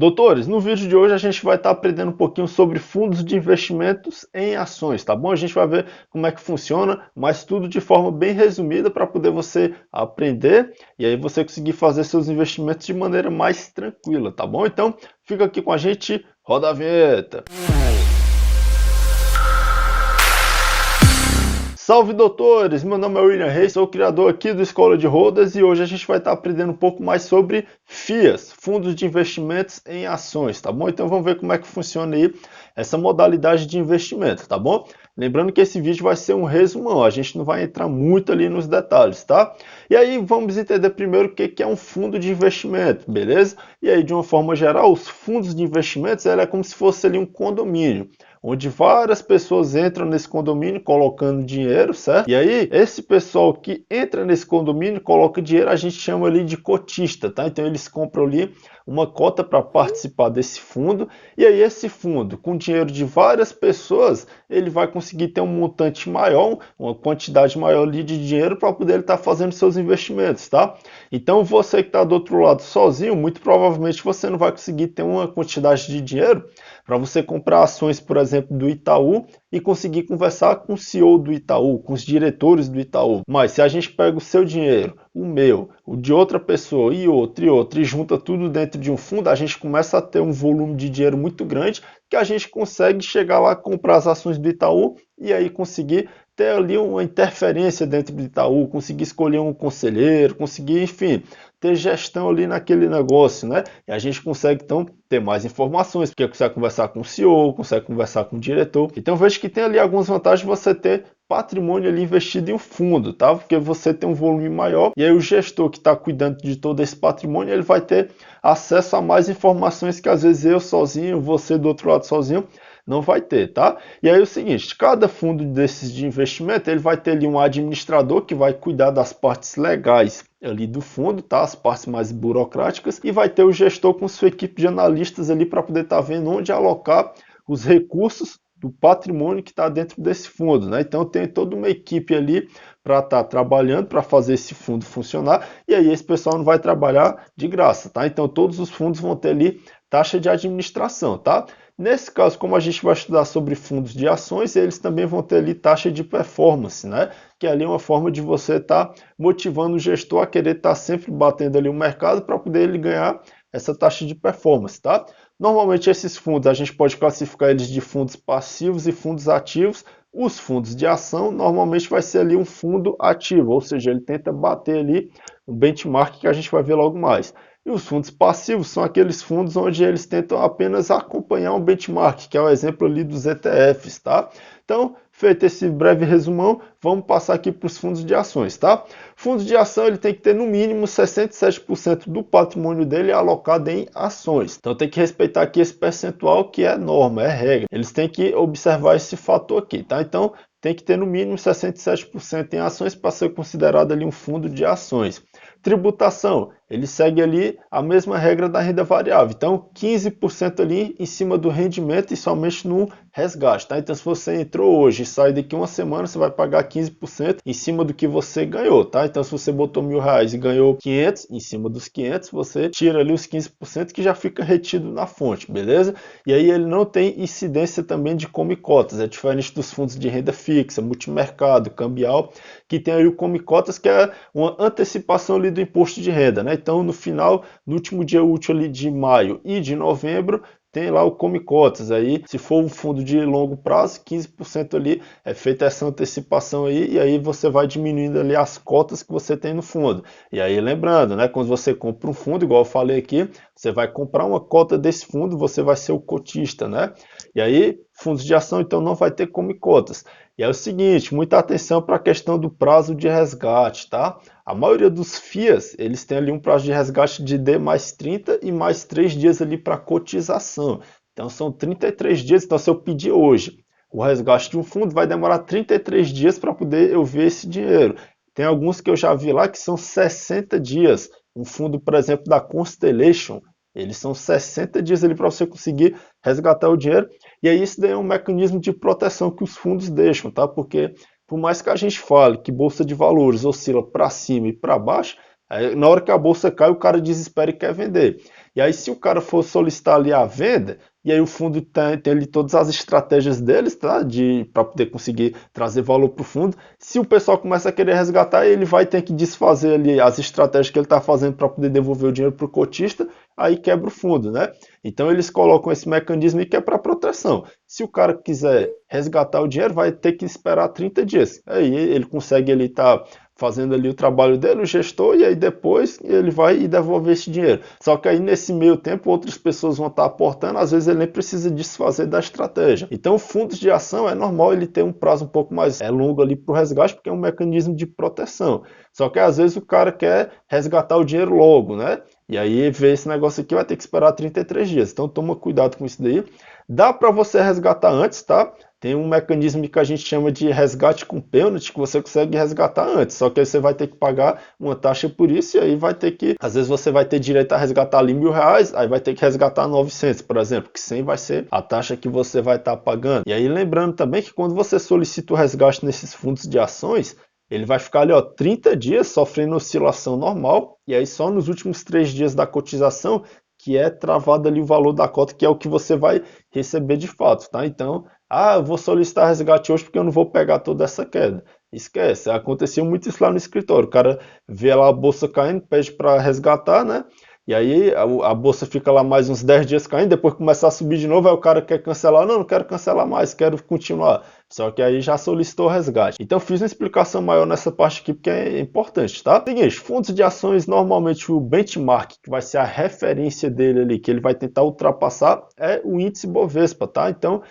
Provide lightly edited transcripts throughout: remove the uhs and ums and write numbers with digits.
Doutores, no vídeo de hoje a gente vai estar aprendendo um pouquinho sobre fundos de investimentos em ações, tá bom? A gente vai ver como é que funciona, mas tudo de forma bem resumida para poder você aprender e aí você conseguir fazer seus investimentos de maneira mais tranquila, tá bom? Então, fica aqui com a gente, roda a vinheta. Salve doutores, meu nome é William Reis, sou o criador aqui do Escola de Rodas e hoje a gente vai estar aprendendo um pouco mais sobre FIAs, Fundos de Investimentos em Ações, tá bom? Então vamos ver como é que funciona aí essa modalidade de investimento, tá bom? Lembrando que esse vídeo vai ser um resumão, a gente não vai entrar muito ali nos detalhes, tá? E aí vamos entender primeiro o que é um fundo de investimento, beleza? E aí de uma forma geral, os fundos de investimentos é como se fosse ali um condomínio, onde várias pessoas entram nesse condomínio colocando dinheiro, certo? E aí, esse pessoal que entra nesse condomínio, coloca dinheiro, a gente chama ali de cotista, tá? Então eles compram ali uma cota para participar desse fundo, e aí esse fundo, com dinheiro de várias pessoas, ele vai conseguir ter um montante maior, uma quantidade maior ali de dinheiro para poder estar fazendo seus investimentos, tá? Então você que está do outro lado sozinho, muito provavelmente você não vai conseguir ter uma quantidade de dinheiro para você comprar ações, por exemplo, do Itaú e conseguir conversar com o CEO do Itaú, com os diretores do Itaú. Mas se a gente pega o seu dinheiro, o meu, o de outra pessoa e outro, e junta tudo dentro de um fundo, a gente começa a ter um volume de dinheiro muito grande que a gente consegue chegar lá, comprar as ações do Itaú e aí conseguir ter ali uma interferência dentro do Itaú, conseguir escolher um conselheiro, conseguir, enfim, ter gestão ali naquele negócio, né? E a gente consegue, então, ter mais informações, porque consegue conversar com o CEO, consegue conversar com o diretor. Então, vejo que tem ali algumas vantagens você ter patrimônio ali investido em um fundo, tá? Porque você tem um volume maior e aí o gestor que está cuidando de todo esse patrimônio, ele vai ter acesso a mais informações que às vezes eu sozinho, você do outro lado sozinho, não vai ter, tá? E aí é o seguinte, cada fundo desses de investimento, ele vai ter ali um administrador que vai cuidar das partes legais ali do fundo, tá? As partes mais burocráticas, e vai ter o gestor com sua equipe de analistas ali para poder estar vendo onde alocar os recursos do patrimônio que está dentro desse fundo, né? Então tem toda uma equipe ali para estar trabalhando para fazer esse fundo funcionar, e aí esse pessoal não vai trabalhar de graça, tá? Então todos os fundos vão ter ali taxa de administração, tá? Nesse caso, como a gente vai estudar sobre fundos de ações, eles também vão ter ali taxa de performance, né? Que é ali uma forma de você estar motivando o gestor a querer estar sempre batendo ali o mercado para poder ele ganhar essa taxa de performance, tá? Normalmente esses fundos a gente pode classificar eles de fundos passivos e fundos ativos. Os fundos de ação normalmente vai ser ali um fundo ativo, ou seja, ele tenta bater ali um benchmark que a gente vai ver logo mais. E os fundos passivos são aqueles fundos onde eles tentam apenas acompanhar um benchmark, que é o exemplo ali dos ETFs, tá? Então, feito esse breve resumão, vamos passar aqui para os fundos de ações, tá? Fundos de ação, ele tem que ter no mínimo 67% do patrimônio dele alocado em ações. Então tem que respeitar aqui esse percentual que é norma, é regra. Eles têm que observar esse fator aqui, tá? Então, tem que ter no mínimo 67% em ações para ser considerado ali um fundo de ações. Tributação, ele segue ali a mesma regra da renda variável. Então, 15% ali em cima do rendimento e somente no resgate, tá? Então, se você entrou hoje e sai daqui uma semana, você vai pagar 15% em cima do que você ganhou, tá? Então, se você botou R$1.000 e ganhou 500, em cima dos 500, você tira ali os 15% que já fica retido na fonte, beleza? E aí ele não tem incidência também de come cotas, é diferente dos fundos de renda fixa, multimercado, cambial, que tem aí o come cotas, que é uma antecipação ali do imposto de renda, né? Então, no final, no último dia útil ali de maio e de novembro, tem lá o come cotas. Aí, se for um fundo de longo prazo, 15% ali é feita essa antecipação aí, e aí você vai diminuindo ali as cotas que você tem no fundo. E aí, lembrando, né, quando você compra um fundo, igual eu falei aqui, você vai comprar uma cota desse fundo, você vai ser o cotista, né? E aí, fundos de ação, então, não vai ter come cotas. E é o seguinte, muita atenção para a questão do prazo de resgate, tá? A maioria dos FIAs, eles têm ali um prazo de resgate de D mais 30 e mais 3 dias ali para cotização. Então são 33 dias, então se eu pedir hoje o resgate de um fundo, vai demorar 33 dias para poder eu ver esse dinheiro. Tem alguns que eu já vi lá que são 60 dias. Um fundo, por exemplo, da Constellation, eles são 60 dias ali para você conseguir resgatar o dinheiro. E aí isso daí é um mecanismo de proteção que os fundos deixam, tá? Porque por mais que a gente fale que bolsa de valores oscila para cima e para baixo, Aí, na hora que a bolsa cai, o cara desespera e quer vender. E aí, se o cara for solicitar ali a venda, e aí o fundo tem ali todas as estratégias deles, tá? Para poder conseguir trazer valor para o fundo. Se o pessoal começa a querer resgatar, ele vai ter que desfazer ali as estratégias que ele está fazendo para poder devolver o dinheiro para o cotista, aí quebra o fundo, né? Então eles colocam esse mecanismo que é para proteção. Se o cara quiser resgatar o dinheiro, vai ter que esperar 30 dias. Aí ele consegue ele estar fazendo ali o trabalho dele, o gestor, e aí depois ele vai e devolve esse dinheiro. Só que aí nesse meio tempo outras pessoas vão estar aportando, às vezes ele nem precisa desfazer da estratégia. Então fundos de ação é normal ele ter um prazo um pouco mais longo ali para o resgate, porque é um mecanismo de proteção. Só que às vezes o cara quer resgatar o dinheiro logo, né? E aí ver esse negócio aqui vai ter que esperar 33 dias. Então toma cuidado com isso daí. Dá para você resgatar antes, tá? Tem um mecanismo que a gente chama de resgate com pênalti, que você consegue resgatar antes, só que aí você vai ter que pagar uma taxa por isso, e aí vai ter que, às vezes você vai ter direito a resgatar ali R$ 1.000, aí vai ter que resgatar 900, por exemplo, que 100 vai ser a taxa que você vai estar pagando. E aí lembrando também que quando você solicita o resgate nesses fundos de ações, ele vai ficar ali, ó, 30 dias sofrendo oscilação normal, e aí só nos últimos 3 dias da cotização que é travado ali o valor da cota, que é o que você vai receber de fato, tá? Então, eu vou solicitar resgate hoje porque eu não vou pegar toda essa queda. Esquece, aconteceu muito isso lá no escritório. O cara vê lá a bolsa caindo, pede para resgatar, né? E aí a bolsa fica lá mais uns 10 dias caindo, depois começar a subir de novo, aí o cara quer cancelar. Não quero cancelar mais, quero continuar. Só que aí já solicitou resgate. Então fiz uma explicação maior nessa parte aqui porque é importante, tá? Seguinte, fundos de ações, normalmente o benchmark, que vai ser a referência dele ali, que ele vai tentar ultrapassar, é o índice Bovespa, tá? Então,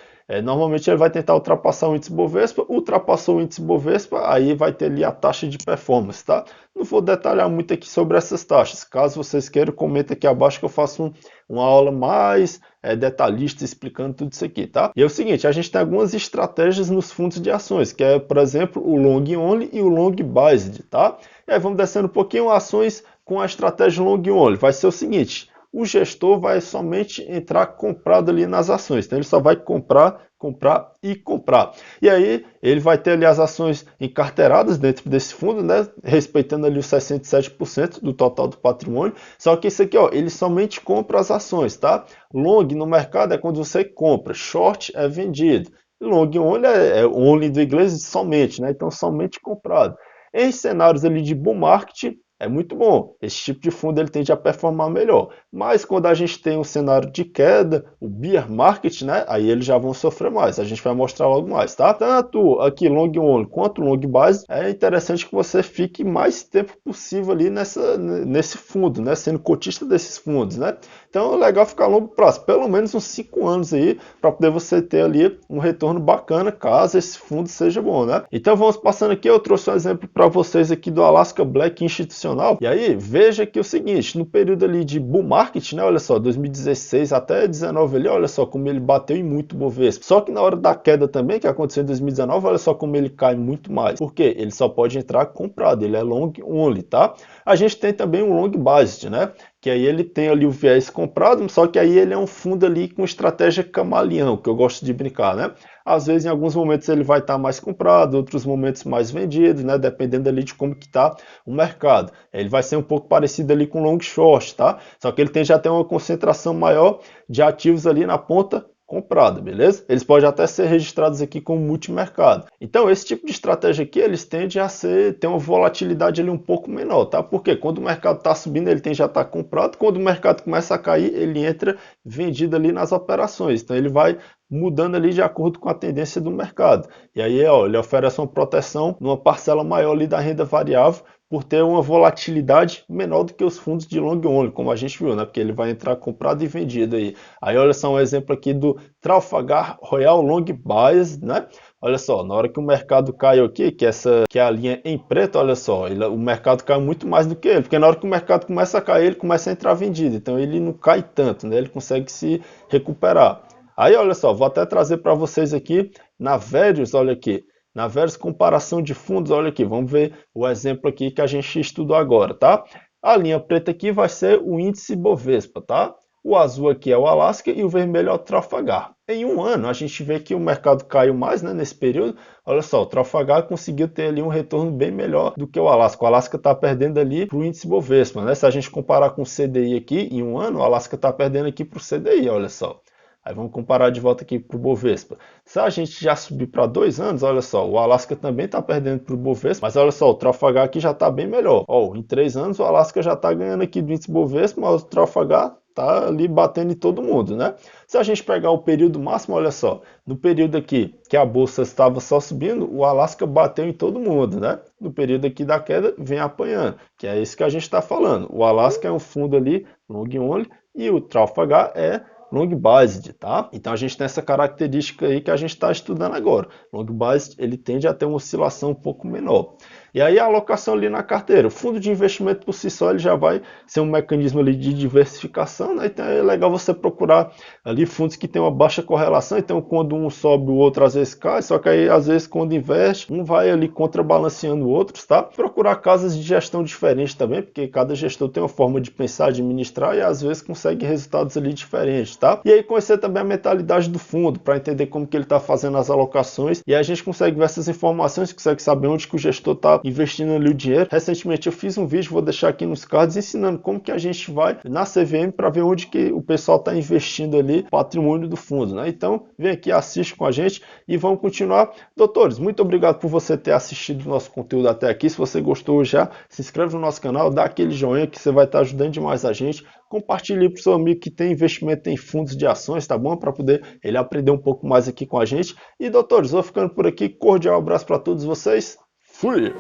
normalmente ele vai tentar ultrapassar o índice Bovespa, ultrapassou o índice Bovespa, aí vai ter ali a taxa de performance, tá? Não vou detalhar muito aqui sobre essas taxas. Caso vocês queiram, comenta aqui abaixo que eu faço uma aula mais detalhista explicando tudo isso aqui, tá? E é o seguinte, a gente tem algumas estratégias nos fundos de ações, que é, por exemplo, o long only e o long based, tá? E aí vamos descendo um pouquinho, ações com a estratégia long only. Vai ser o seguinte, o gestor vai somente entrar comprado ali nas ações. Então ele só vai comprar, comprar e comprar. E aí ele vai ter ali as ações encarteiradas dentro desse fundo, né, respeitando ali os 67% do total do patrimônio. Só que isso aqui, ó, ele somente compra as ações, tá? Long no mercado é quando você compra, short é vendido. Long only é only do inglês somente, né? Então somente comprado. Em cenários ali de bull market, é muito bom. Esse tipo de fundo ele tende a performar melhor. Mas quando a gente tem um cenário de queda, o bear market, né? Aí eles já vão sofrer mais. A gente vai mostrar logo mais, tá? Tanto aqui long only quanto long base, é interessante que você fique mais tempo possível ali nesse fundo, né? Sendo cotista desses fundos, né? Então é legal ficar a longo prazo, pelo menos uns 5 anos aí, para poder você ter ali um retorno bacana, caso esse fundo seja bom, né? Então vamos passando aqui, eu trouxe um exemplo para vocês aqui do Alaska Black Institucional. E aí, veja que é o seguinte, no período ali de bull market, né, olha só, 2016 até 2019 ali, olha só como ele bateu em muito Bovespa. Só que na hora da queda também, que aconteceu em 2019, olha só como ele cai muito mais. Por quê? Ele só pode entrar comprado, ele é long only, tá? A gente tem também um long based, né? Que aí ele tem ali o viés comprado, só que aí ele é um fundo ali com estratégia camaleão, que eu gosto de brincar, né? Às vezes, em alguns momentos ele vai estar mais comprado, outros momentos mais vendido, né? Dependendo ali de como que está o mercado. Ele vai ser um pouco parecido ali com o long short, tá? Só que ele tem já tem uma concentração maior de ativos ali na ponta comprada, beleza? Eles podem até ser registrados aqui como multimercado. Então, esse tipo de estratégia aqui, eles tendem a ter uma volatilidade ali um pouco menor, tá? Porque quando o mercado está subindo, ele tem já está comprado, quando o mercado começa a cair, ele entra vendido ali nas operações. Então, ele vai mudando ali de acordo com a tendência do mercado. E aí, ó, ele oferece uma proteção numa parcela maior ali da renda variável, por ter uma volatilidade menor do que os fundos de long only, como a gente viu, né? Porque ele vai entrar comprado e vendido aí. Aí olha só um exemplo aqui do Trafalgar Royal Long Bias, né? Olha só, na hora que o mercado caiu aqui, que é a linha em preto, olha só, o mercado cai muito mais do que ele, porque na hora que o mercado começa a cair, ele começa a entrar vendido, então ele não cai tanto, né? Ele consegue se recuperar. Aí olha só, vou até trazer para vocês aqui na Verius, olha aqui. Na Verius comparação de fundos, olha aqui, vamos ver o exemplo aqui que a gente estudou agora, tá? A linha preta aqui vai ser o índice Bovespa, tá? o azul aqui é o Alasca e o vermelho é o Trafalgar. Em um ano, a gente vê que o mercado caiu mais, né, nesse período. Olha só, o Trafalgar conseguiu ter ali um retorno bem melhor do que o Alasca. O Alasca está perdendo ali para o índice Bovespa, né? Se a gente comparar com o CDI aqui, em um ano, o Alasca está perdendo aqui para o CDI, olha só. Aí vamos comparar de volta aqui para o Bovespa. Se a gente já subir para 2 anos, olha só, o Alasca também está perdendo para o Bovespa, mas olha só, o Trafalgar aqui já está bem melhor. Ó, em 3 anos o Alasca já está ganhando aqui do índice Bovespa, mas o Trafalgar tá ali batendo em todo mundo, né? Se a gente pegar o período máximo, olha só, no período aqui que a bolsa estava só subindo, o Alasca bateu em todo mundo, né? No período aqui da queda, vem apanhando, que é isso que a gente está falando. O Alasca é um fundo ali, long only, e o Trafalgar é long based, tá? Então a gente tem essa característica aí que a gente está estudando agora. Long based, ele tende a ter uma oscilação um pouco menor. E aí a alocação ali na carteira, o fundo de investimento por si só ele já vai ser um mecanismo ali de diversificação, né? Então é legal você procurar ali fundos que tem uma baixa correlação, então quando um sobe o outro às vezes cai, só que aí às vezes quando investe, um vai ali contrabalanceando outros, tá? Procurar casas de gestão diferentes também, porque cada gestor tem uma forma de pensar, administrar e às vezes consegue resultados ali diferentes, tá? E aí conhecer também a mentalidade do fundo, para entender como que ele está fazendo as alocações, e aí a gente consegue ver essas informações, consegue saber onde que o gestor está investindo ali o dinheiro. Recentemente eu fiz um vídeo, vou deixar aqui nos cards, ensinando como que a gente vai na CVM para ver onde que o pessoal está investindo ali o patrimônio do fundo, né? Então vem aqui, assiste com a gente e vamos continuar. Doutores, muito obrigado por você ter assistido o nosso conteúdo até aqui. Se você gostou já, se inscreve no nosso canal, dá aquele joinha que você vai estar ajudando demais a gente. Compartilhe para o seu amigo que tem investimento em fundos de ações, tá bom? Para poder ele aprender um pouco mais aqui com a gente. E doutores, vou ficando por aqui. Cordial abraço para todos vocês. Fui!